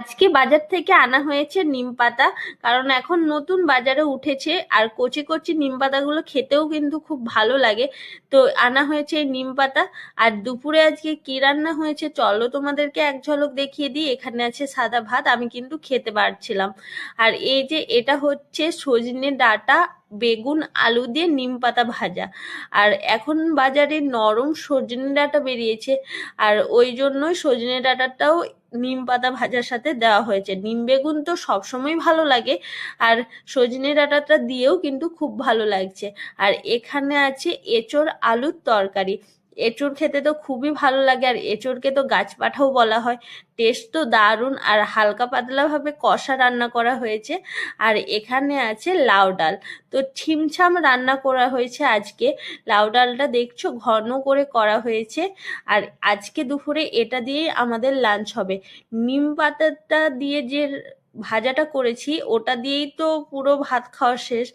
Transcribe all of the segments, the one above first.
আজকে বাজার থেকে আনা হয়েছে নিম পাতা, কারণ এখন নতুন বাজারে উঠেছে আর কচি কচি নিম পাতাগুলো খেতেও কিন্তু খুব ভালো লাগে। তো আনা হয়েছে এই নিম পাতা। আর দুপুরে আজকে কি রান্না হয়েছে চলো তোমাদেরকে এক ঝলক দেখিয়ে দিই। এখানে আছে সাদা ভাত, আমি কিন্তু খেতে পারছিলাম। আর এই যে এটা হচ্ছে সজনে ডাঁটা, বেগুন আলু দিয়ে নিম পাতা ভাজা। আর এখন বাজারে নরম সজনে ডাঁটা বেরিয়েছে, আর ওই জন্যই সজনে ডাঁটাটাও নিম পাতা ভাজার সাথে দেওয়া হয়েছে। নিম বেগুন তো সবসময় ভালো লাগে, আর সজনে ডাঁটাটা দিয়েও কিন্তু খুব ভালো লাগছে। আর এখানে আছে এঁচোড় আলুর তরকারি। এঁচোড় খেতে তো খুবই ভালো লাগে, আর এঁচোড়কে তো গাছ পাঠাও বলা হয়। টেস্ট তো দারুণ, আর হালকা পাতলা ভাবে কষা রান্না করা হয়েছে। আর এখানে আছে লাউ ডাল। তো ছিমছাম রান্না করা হয়েছে আজকে। লাউ ডালটা দেখছো ঘন করে করা হয়েছে। আর আজকে দুপুরে এটা দিয়েই আমাদের লাঞ্চ হবে। নিম পাতাটা দিয়ে যে ভাজাটা করেছি ওটা দিয়েই তো পুরো ভাত খাওয়া শেষ।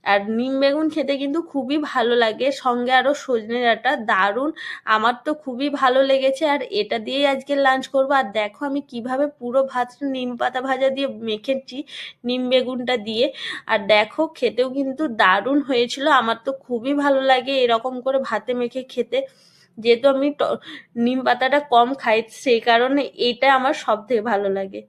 আর নিম বেগুন খেতে কিন্তু খুবই ভালো লাগে, সঙ্গে আরো সজনে ডাঁটা দারুণ। আমার তো খুবই ভালো লেগেছে, আর এটা দিয়েই আজকে লাঞ্চ করবো। আর দেখো আমি কিভাবে পুরো ভাতটা নিম পাতা ভাজা দিয়ে মেখেছি, নিম বেগুনটা দিয়ে। আর দেখো খেতেও কিন্তু দারুণ হয়েছিল। আমার তো খুবই ভালো লাগে এরকম করে ভাতে মেখে খেতে। যেহেতু আমি নিম পাতাটা কম খাই, সেই কারণে এইটা আমার সব থেকে ভালো লাগে।